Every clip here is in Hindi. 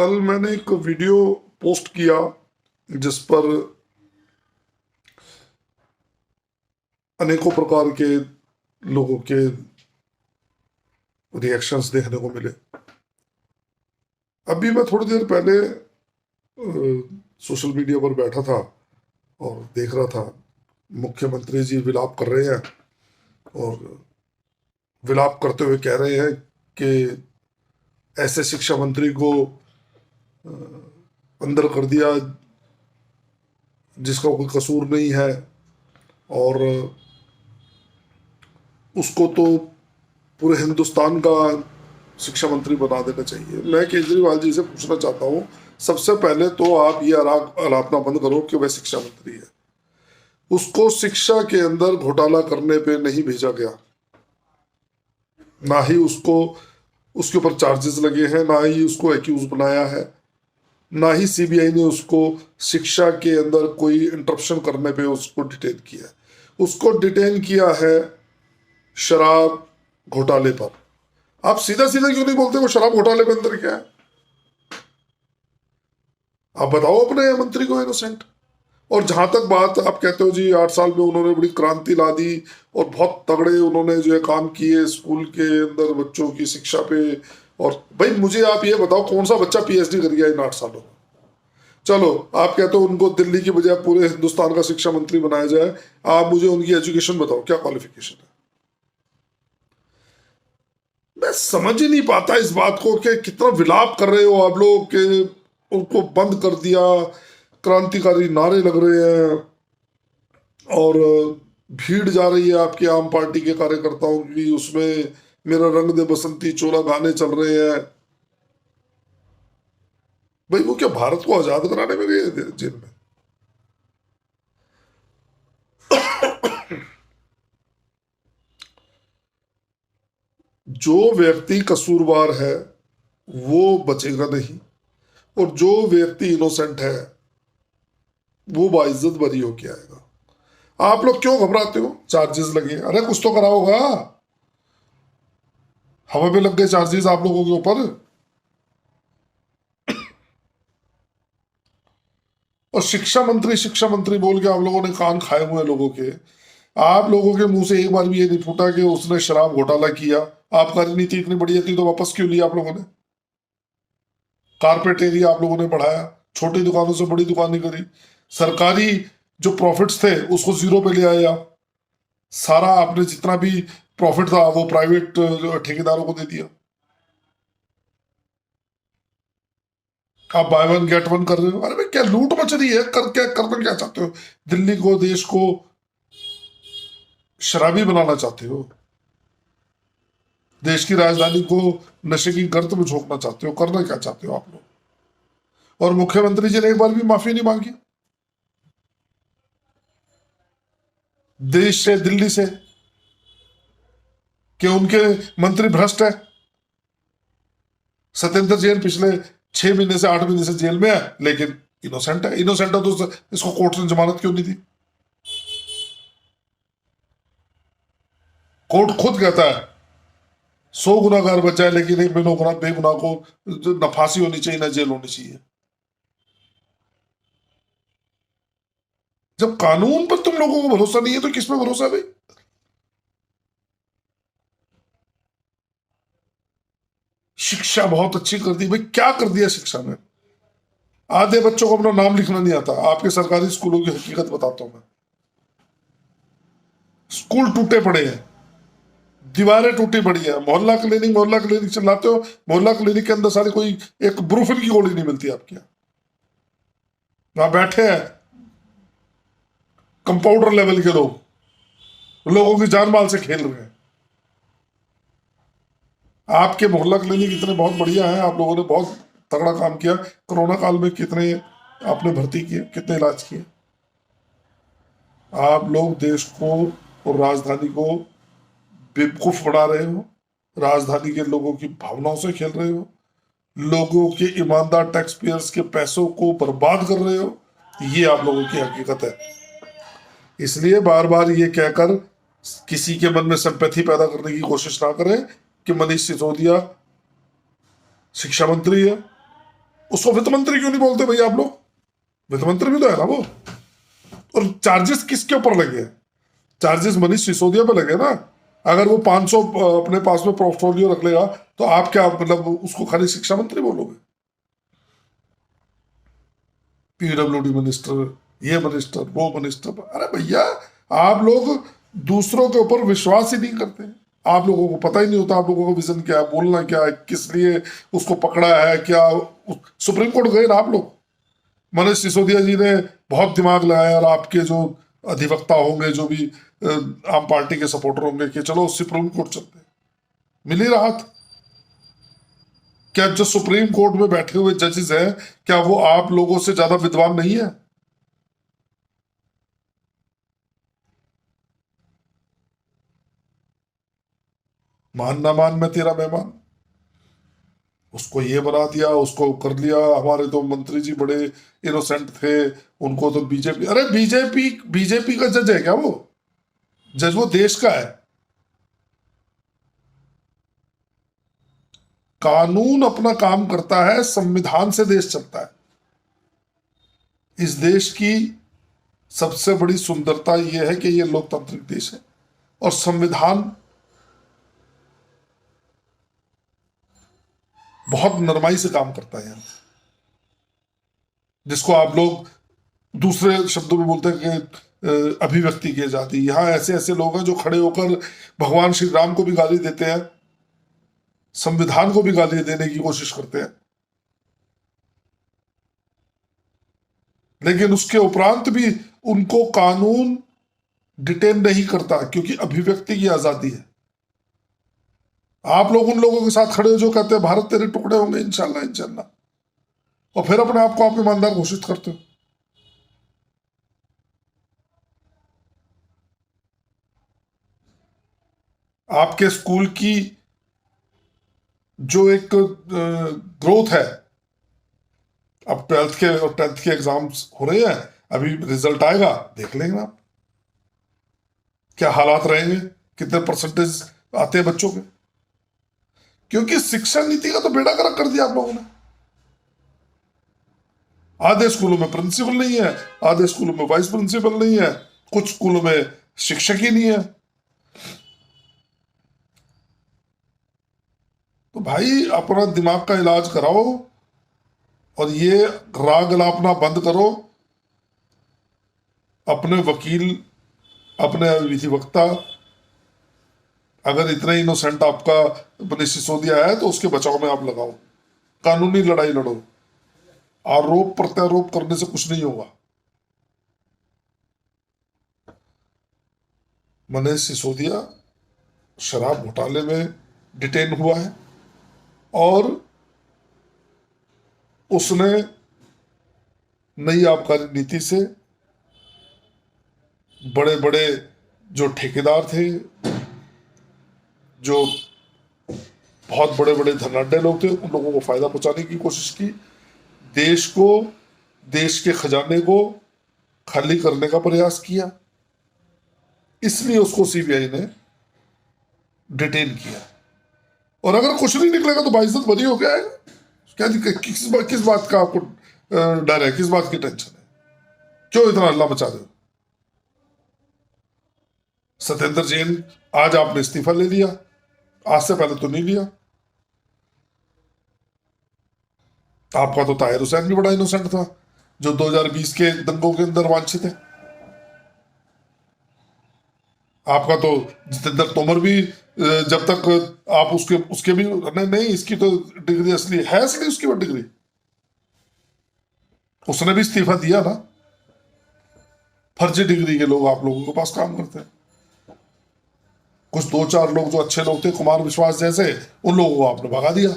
कल मैंने एक वीडियो पोस्ट किया जिस पर अनेकों प्रकार के लोगों के रिएक्शंस देखने को मिले। अभी मैं थोड़ी देर पहले सोशल मीडिया पर बैठा था और देख रहा था मुख्यमंत्री जी विलाप कर रहे हैं और विलाप करते हुए कह रहे हैं कि ऐसे शिक्षा मंत्री को अंदर कर दिया जिसका कोई कसूर नहीं है और उसको तो पूरे हिंदुस्तान का शिक्षा मंत्री बना देना चाहिए। मैं केजरीवाल जी से पूछना चाहता हूँ, सबसे पहले तो आप ये आलापना बंद करो कि वह शिक्षा मंत्री है। उसको शिक्षा के अंदर घोटाला करने पे नहीं भेजा गया, ना ही उसको उसके ऊपर चार्जेस लगे हैं, ना ही उसको एक्यूज बनाया है, ना ही सीबीआई ने उसको शिक्षा के अंदर कोई इंटरप्शन करने पे उसको डिटेन किया है। उसको डिटेन किया है शराब घोटाले पर। आप सीधा सीधा क्यों नहीं बोलते वो शराब घोटाले के अंदर क्या है? आप बताओ अपने मंत्री को इनोसेंट। और जहां तक बात आप कहते हो जी 8 साल में उन्होंने बड़ी क्रांति ला दी और बहुत तगड़े उन्होंने जो है काम किए स्कूल के अंदर बच्चों की शिक्षा पे, और भाई मुझे आप ये बताओ कौन सा बच्चा पीएचडी कर गया इन 8 सालों में? चलो आप कहते हो उनको दिल्ली की बजाय पूरे हिंदुस्तान का शिक्षा मंत्री बनाया जाए, आप मुझे उनकी एजुकेशन बताओ, क्या क्वालिफिकेशन है? मैं समझ ही नहीं पाता इस बात को कि कितना विलाप कर रहे हो आप लोग कि उनको बंद कर दिया, क्रांतिकारी नारे लग रहे हैं और भीड़ जा रही है आपकी आम पार्टी के कार्यकर्ताओं की, उसमें मेरा रंग दे बसंती चोला गाने चल रहे हैं। भाई वो क्या भारत को आजाद कराने में गए जेल में? जो व्यक्ति कसूरवार है वो बचेगा नहीं और जो व्यक्ति इनोसेंट है वो बाइज्जत बरी होके आएगा। आप लोग क्यों घबराते हो? चार्जेस लगे, अरे कुछ तो करा होगा, हवा में लग गए चार्जेस आप लोगों के ऊपर। और शिक्षा मंत्री बोल के आप लोगों ने कान खाए हुए लोगों के। आप लोगों के मुंह से एक बार भी ये नहीं फूटा कि उसने शराब घोटाला किया। आपका नीति इतनी बढ़िया थी तो वापस क्यों लिया आप लोगों ने? कारपेट एरिया आप लोगों ने बढ़ाया, छोटी दुकानों से बड़ी दुकानें करी, सरकारी जो प्रॉफिट्स थे उसको जीरो पे ले आया, सारा आपने जितना भी प्रॉफिट था वो प्राइवेट ठेकेदारों को दे दिया। आप बाय वन गेट वन कर रहे हो। अरे भाई क्या लूट मच रही है, करना क्या चाहते हो? दिल्ली को, देश को शराबी बनाना चाहते हो? देश की राजधानी को नशे की गर्त में झोंकना चाहते हो? करना क्या चाहते हो आप लोग? और मुख्यमंत्री जी ने एक बार भी माफी नहीं मांगी देश से, दिल्ली से, कि उनके मंत्री भ्रष्ट है। सत्येंद्र जैन पिछले 6 महीने से 8 महीने से जेल में है लेकिन इनोसेंट है। इनोसेंट है तो इसको कोर्ट ने जमानत क्यों नहीं दी? कोर्ट खुद कहता है 100 गुनाहगार बचा है लेकिन एक बेगुनाह को न फांसी होनी चाहिए न जेल होनी चाहिए। जब कानून पर तुम लोगों को भरोसा नहीं है तो किस पे भरोसा है भाई? शिक्षा बहुत अच्छी कर दी। भाई क्या कर दिया शिक्षा में? आधे बच्चों को अपना नाम लिखना नहीं आता। आपके सरकारी स्कूलों की हकीकत बताता हूं मैं। स्कूल टूटे पड़े हैं, दीवारें टूटी पड़ी है। मोहल्ला क्लिनिक चलाते हो, मोहल्ला क्लिनिक के अंदर सारी कोई एक ब्रूफिन की गोली नहीं मिलती आपके यहाँ। वहां बैठे हैं कंपाउंडर लेवल के लोगों की जान माल से खेल रहे हैं। आपके मोहल्ला क्लिनिक इतने बहुत बढ़िया है, आप लोगों ने बहुत तगड़ा काम किया। कोरोना काल में कितने आपने भर्ती किए, कितने इलाज किए? आप लोग देश को और राजधानी को बेवकूफ बना रहे हो, राजधानी के लोगों की भावनाओं से खेल रहे हो, लोगों के ईमानदार टैक्स पेयर्स के पैसों को बर्बाद कर रहे हो। ये आप लोगों की हकीकत है। इसलिए बार बार ये कहकर किसी के मन में सिंपैथी पैदा करने की कोशिश ना करें कि मनीष सिसोदिया शिक्षा मंत्री है उसको वित्त मंत्री क्यों नहीं बोलते भैया आप लोग? वित्त मंत्री भी तो है ना वो। और चार्जेस किसके ऊपर लगे? चार्जेस मनीष सिसोदिया पे लगे ना। अगर वो 500 अपने पास में पोर्टफोलियो रख लेगा तो आप क्या मतलब उसको खाली शिक्षा मंत्री बोलोगे? पीडब्ल्यूडी मिनिस्टर, ये मिनिस्टर, वो मिनिस्टर। अरे भैया, आप लोग दूसरों के ऊपर विश्वास ही नहीं करते। आप लोगों को पता ही नहीं होता आप लोगों का विजन क्या है, बोलना क्या है, किस लिए उसको पकड़ा है क्या। सुप्रीम कोर्ट गए ना आप लोग। मनीष सिसोदिया जी ने बहुत दिमाग लगाया, और आपके जो अधिवक्ता होंगे, जो भी आम पार्टी के सपोर्टर होंगे, कि चलो सुप्रीम कोर्ट चलते हैं। मिली राहत? क्या जो सुप्रीम कोर्ट में बैठे हुए जजेस हैं, क्या वो आप लोगों से ज्यादा विद्वान नहीं है? मान ना मान, मैं तेरा मेहमान। उसको ये बना दिया, उसको कर लिया। हमारे तो मंत्री जी बड़े इनोसेंट थे, उनको तो बीजेपी, अरे बीजेपी बीजेपी का जज है क्या वो? जज वो देश का है। कानून अपना काम करता है, संविधान से देश चलता है। इस देश की सबसे बड़ी सुंदरता यह है कि यह लोकतांत्रिक देश है, और संविधान बहुत नरमाई से काम करता है यहाँ। जिसको आप लोग दूसरे शब्दों में बोलते हैं कि अभिव्यक्ति की आजादी, यहां ऐसे ऐसे लोग हैं जो खड़े होकर भगवान श्री राम को भी गाली देते हैं, संविधान को भी गाली देने की कोशिश करते हैं। लेकिन उसके उपरांत भी उनको कानून डिटेन नहीं करता, क्योंकि अभिव्यक्ति की आजादी है। आप लोग उन लोगों के साथ खड़े हो जो कहते हैं भारत तेरे टुकड़े होंगे इंशाल्लाह इंशाल्लाह, और फिर अपने आप को आप ईमानदार घोषित करते हो। आपके स्कूल की जो एक ग्रोथ है, अब 12th के और 10th के एग्जाम्स हो रहे हैं, अभी रिजल्ट आएगा, देख लेंगे आप क्या हालात रहेंगे, कितने परसेंटेज आते हैं बच्चों के। क्योंकि शिक्षा नीति का तो बेड़ा गर्क कर दिया आप लोगों ने। आधे स्कूलों में प्रिंसिपल नहीं है, आधे स्कूलों में वाइस प्रिंसिपल नहीं है, कुछ स्कूलों में शिक्षक ही नहीं है। तो भाई अपना दिमाग का इलाज कराओ, और ये राग लापना बंद करो। अपने वकील, अपने विधिवक्ता, अगर इतना इनोसेंट आपका मनीष सिसोदिया है तो उसके बचाव में आप लगाओ, कानूनी लड़ाई लड़ो। आरोप प्रत्यारोप करने से कुछ नहीं होगा। मनीष सिसोदिया शराब घोटाले में डिटेन हुआ है, और उसने नई आबकारी नीति से बड़े बड़े जो ठेकेदार थे, जो बहुत बड़े बड़े धनाढ्य लोग थे, उन लोगों को फायदा पहुंचाने की कोशिश की। देश को, देश के खजाने को खाली करने का प्रयास किया। इसलिए उसको सीबीआई ने डिटेन किया। और अगर कुछ नहीं निकलेगा तो बाइज्जत बरी हो गया है। क्या दिक्कत, किस बात का आपको डर है, किस बात की टेंशन है? क्यों इतना हल्ला मचा रहे हो? सत्येंद्र जैन, आज आपने इस्तीफा ले लिया, आज से पहले तो नहीं लिया। आपका तो ताहिर हुसैन भी बड़ा इनोसेंट था, जो 2020 के दंगों के अंदर वांछित है। आपका तो जितेंद्र तोमर भी जब तक आप उसके उसके भी नहीं, इसकी तो डिग्री असली है, असली उसकी वो डिग्री, उसने भी इस्तीफा दिया ना। फर्जी डिग्री के लोग आप लोगों के पास काम करते हैं। कुछ 2-4 लोग जो अच्छे लोग थे, कुमार विश्वास जैसे, उन लोगों को आपने भगा दिया।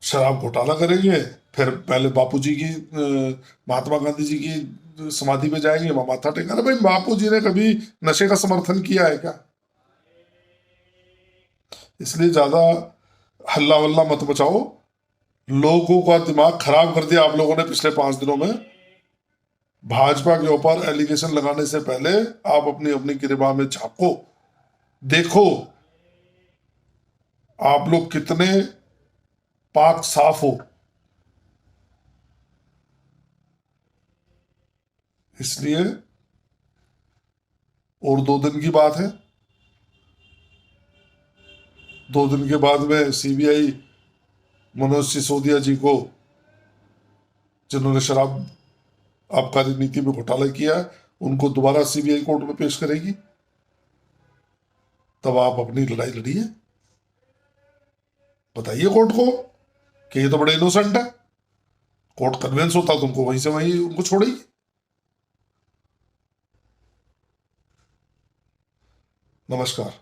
शराब घोटाला करेंगे, फिर पहले बापूजी की महात्मा गांधी जी की समाधि पे जाएंगे, वहां माथा टेका। अरे भाई, बापू जी ने कभी नशे का समर्थन किया है क्या? इसलिए ज्यादा हल्ला वल्ला मत मचाओ। लोगों का दिमाग खराब कर दिया आप लोगों ने पिछले 5 दिनों में। भाजपा के ऊपर एलिगेशन लगाने से पहले आप अपनी अपनी गिरबान में झांको। देखो आप लोग कितने पाक साफ हो। इसलिए और 2 दिन की बात है, 2 दिन के बाद में सीबीआई मनोज सिसोदिया जी को, जिन्होंने शराब आबकारी नीति में घोटाला किया है, उनको दोबारा सीबीआई कोर्ट में पेश करेगी। तब आप अपनी लड़ाई लड़िए, बताइए कोर्ट को कि ये तो बड़े इनोसेंट है। कोर्ट कन्विंस होता तो उनको वहीं से वहीं उनको छोड़ेगी। नमस्कार।